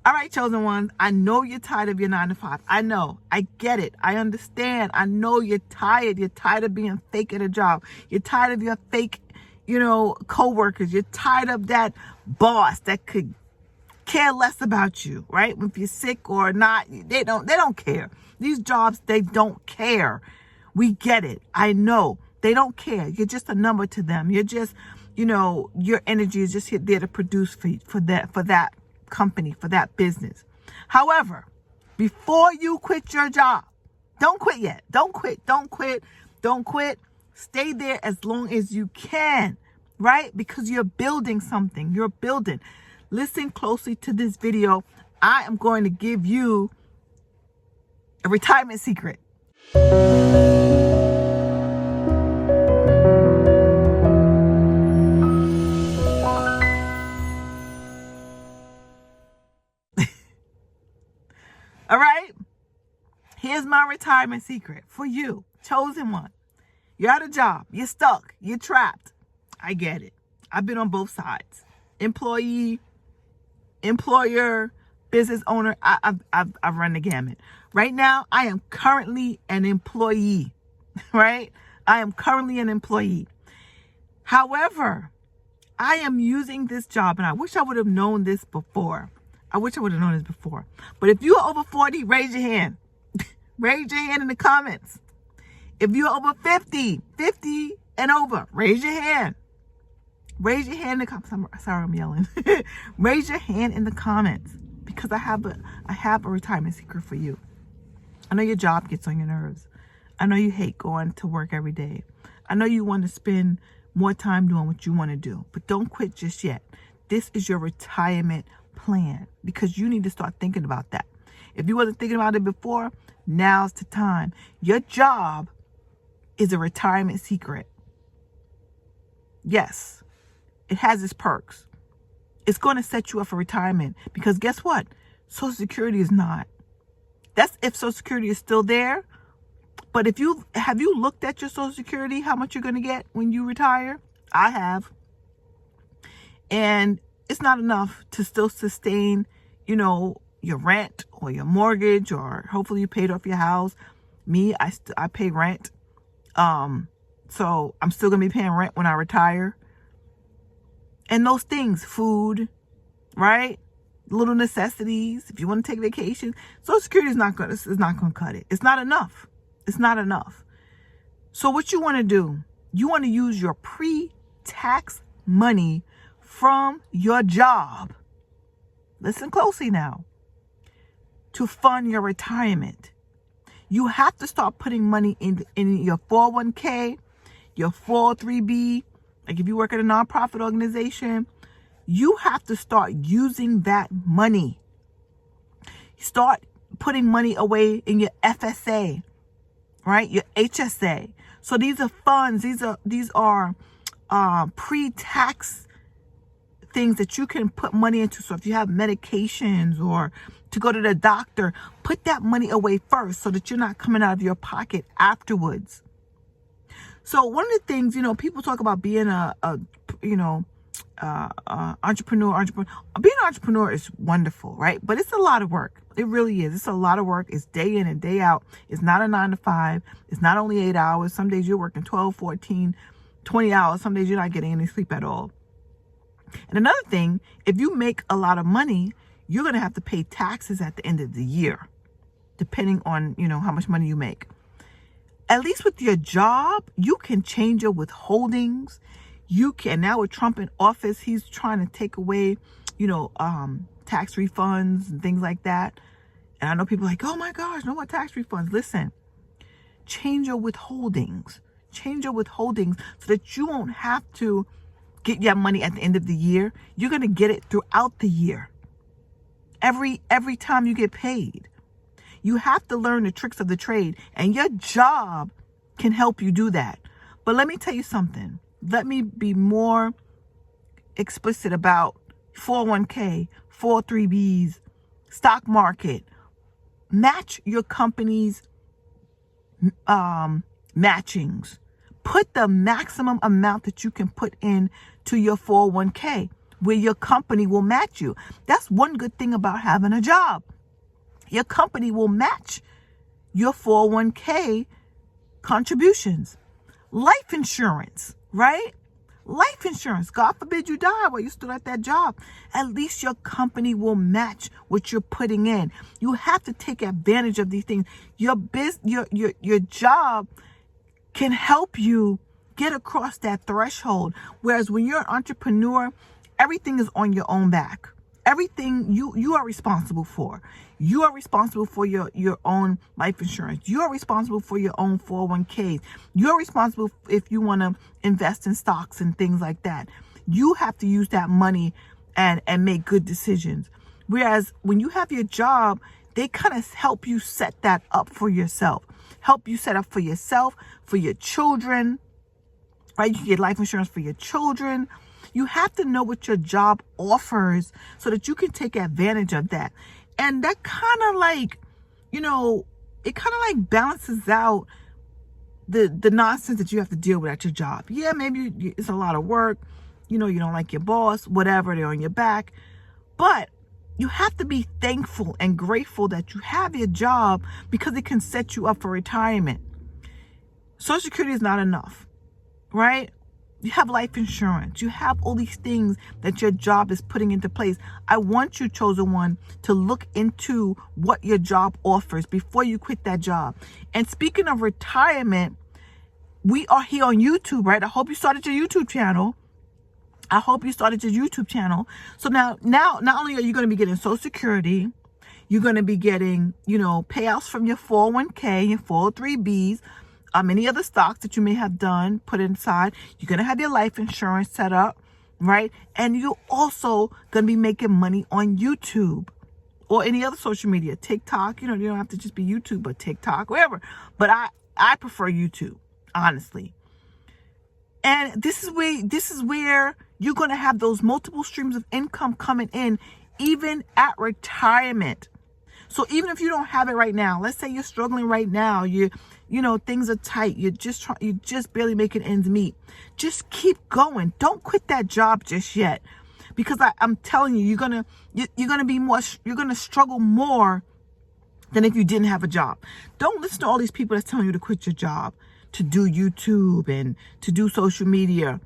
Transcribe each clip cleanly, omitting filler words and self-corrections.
All right, chosen ones, I know you're tired of your 9 to 5. I know. I get it. I understand. I know you're tired. You're tired of being fake at a job. You're tired of your fake, co-workers. You're tired of that boss that could care less about you, right? If you're sick or not, they don't care. These jobs, they don't care. We get it. I know. They don't care. You're just a number to them. You're just, your energy is just there to produce for that company, for that business. However, before you quit your job, don't quit yet. Don't quit. Stay there as long as you can, right? Because you're building something. You're building. Listen closely to this video. I am going to give you a retirement secret. All right, here's my retirement secret for you, chosen one. You're at a job, you're stuck, you're trapped. I get it. I've been on both sides. Employee, employer, business owner. I've run the gamut. Right now, I am currently an employee, right? I am currently an employee. However, I am using this job, and I wish I would have known this before. But if you're over 40, raise your hand. Raise your hand in the comments. If you're over 50 and over, raise your hand. Raise your hand in the comments. Sorry, I'm yelling. Raise your hand in the comments because I have a retirement secret for you. I know your job gets on your nerves. I know you hate going to work every day. I know you want to spend more time doing what you want to do, but don't quit just yet. This is your retirement plan because you need to start thinking about that. If you wasn't thinking about it before, now's the time. Your job is a retirement secret. Yes, it has its perks. It's going to set you up for retirement because guess what? Social Security is not. That's if Social Security is still there. But have you looked at your Social Security, how much you're going to get when you retire? I have. And it's not enough to still sustain, your rent or your mortgage, or hopefully you paid off your house. Me, I pay rent. So I'm still going to be paying rent when I retire. And those things, food, right? Little necessities. If you want to take vacation, Social Security is not going to cut it. It's not enough. It's not enough. So what you want to do, you want to use your pre-tax money from your job. Listen closely now. To fund your retirement. You have to start putting money in your 401k, your 403b. Like if you work at a nonprofit organization, you have to start using that money. Start putting money away in your FSA, right? Your HSA. So these are funds. These are pre-tax things that you can put money into. So if you have medications or to go to the doctor, put that money away first so that you're not coming out of your pocket afterwards. So one of the things, people talk about being entrepreneur. Being an entrepreneur is wonderful, right? But it's a lot of work. It really is. It's a lot of work. It's day in and day out. It's not a 9 to 5. It's not only 8 hours. Some days you're working 12, 14, 20 hours. Some days you're not getting any sleep at all. And another thing, if you make a lot of money, you're going to have to pay taxes at the end of the year, depending on, how much money you make. At least with your job, you can change your withholdings. You can. Now with Trump in office, he's trying to take away, tax refunds and things like that. And I know people are like, oh my gosh, no more tax refunds. Listen, change your withholdings. Change your withholdings so that you won't have to get your money at the end of the year. You're going to get it throughout the year. Every time you get paid. You have to learn the tricks of the trade, and your job can help you do that. But let me tell you something. Let me be more explicit about 401k, 403bs, stock market. Match your company's matchings. Put the maximum amount that you can put in to your 401k. where your company will match you. That's one good thing about having a job. Your company will match your 401k contributions. Life insurance, right? Life insurance. God forbid you die while you're still at that job. At least your company will match what you're putting in. You have to take advantage of these things. Your job can help you get across that threshold. Whereas when you're an entrepreneur, everything is on your own back. Everything you are responsible for. You are responsible for your own life insurance. You are responsible for your own 401ks. You're responsible if you want to invest in stocks and things like that. You have to use that money and make good decisions. Whereas when you have your job, they kind of help you set that up for yourself. Help you set up for yourself, for your children, right? You get life insurance for your children. You have to know what your job offers so that you can take advantage of that. And that kind of like, it kind of like balances out the nonsense that you have to deal with at your job. Yeah, maybe it's a lot of work. You don't like your boss, whatever, they're on your back. But you have to be thankful and grateful that you have your job because it can set you up for retirement. Social Security is not enough, right? You have life insurance. You have all these things that your job is putting into place. I want you, chosen one, to look into what your job offers before you quit that job. And speaking of retirement, we are here on YouTube, right? I hope you started your YouTube channel. So now, not only are you going to be getting Social Security, you're going to be getting, payouts from your 401k, your 403bs, any other stocks that you may have done, put inside. You're going to have your life insurance set up, right? And you're also going to be making money on YouTube or any other social media, TikTok. You don't have to just be YouTube, but TikTok, wherever. But I prefer YouTube, honestly. And this is where you're going to have those multiple streams of income coming in, even at retirement. So even if you don't have it right now, let's say you're struggling right now, things are tight, you're just barely making ends meet. Just keep going. Don't quit that job just yet, because I'm telling you, you're gonna struggle more than if you didn't have a job. Don't listen to all these people that's telling you to quit your job to do YouTube and to do social media.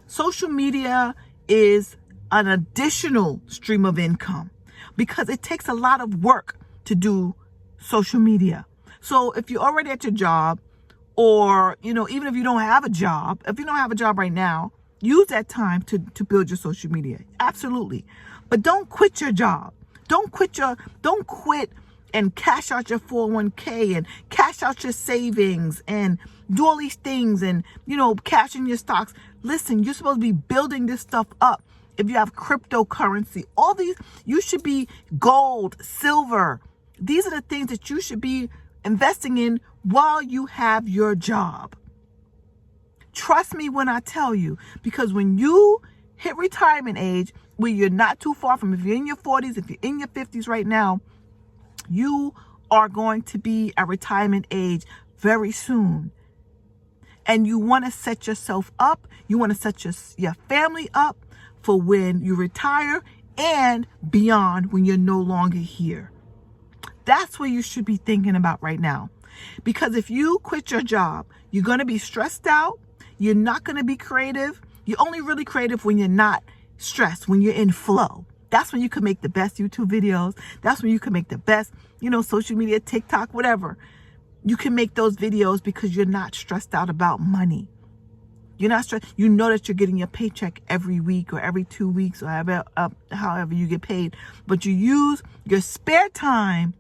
Social media is an additional stream of income because it takes a lot of work to do social media. So if you're already at your job, or, even if you don't have a job, right now, use that time to build your social media. Absolutely. But don't quit your job. Don't quit and cash out your 401k and cash out your savings and do all these things and, cash in your stocks. Listen, you're supposed to be building this stuff up. If you have cryptocurrency, all these, you should be gold, silver. These are the things that you should be investing in while you have your job. Trust me when I tell you, because when you hit retirement age, where you're not too far from, if you're in your 40s, if you're in your 50s right now, you are going to be at retirement age very soon. And you want to set yourself up. You want to set your family up for when you retire and beyond, when you're no longer here. That's what you should be thinking about right now. Because if you quit your job, you're going to be stressed out. You're not going to be creative. You're only really creative when you're not stressed, when you're in flow. That's when you can make the best YouTube videos. That's when you can make the best, social media, TikTok, whatever. You can make those videos because you're not stressed out about money. You're not stressed. You know that you're getting your paycheck every week or every 2 weeks or however you get paid. But you use your spare time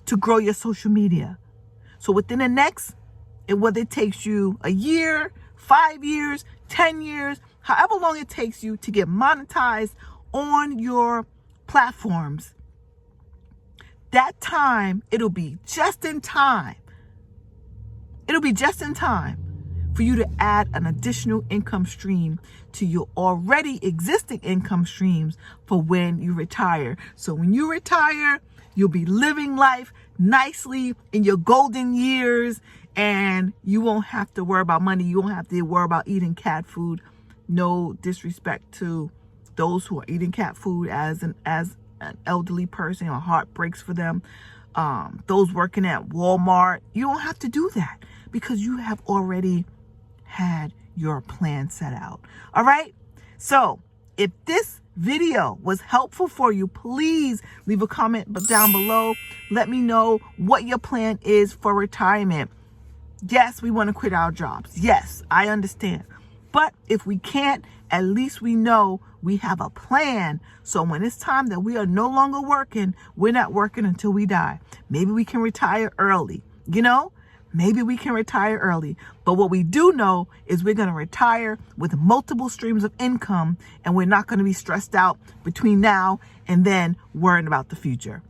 to grow your social media. So within the next, whether it takes you a year, 5 years, 10 years, however long it takes you to get monetized on your platforms, that time, it'll be just in time. It'll be just in time for you to add an additional income stream to your already existing income streams for when you retire. So when you retire, you'll be living life nicely in your golden years, and you won't have to worry about money. You won't have to worry about eating cat food. No disrespect to those who are eating cat food as an elderly person, your heart breaks for them. Those working at Walmart, you don't have to do that because you have already had your plan set out. All right. So if this video was helpful for you, please leave a comment down below. Let me know what your plan is for retirement. Yes, we want to quit our jobs. Yes, I understand. But if we can't, at least we know we have a plan. So when it's time that we are no longer working, we're not working until we die. Maybe we can retire early, Maybe we can retire early. But what we do know is we're going to retire with multiple streams of income, and we're not going to be stressed out between now and then worrying about the future.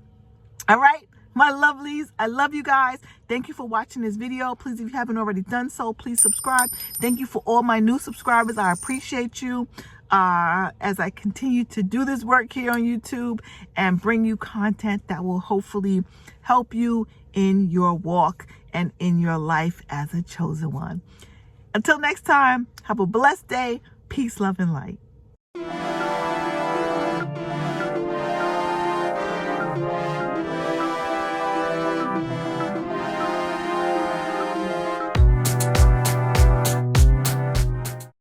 All right, my lovelies, I love you guys. Thank you for watching this video. Please, if you haven't already done so, please subscribe. Thank you for all my new subscribers. I appreciate you as I continue to do this work here on YouTube and bring you content that will hopefully help you in your walk and in your life as a chosen one. Until next time, have a blessed day. Peace, love, and light.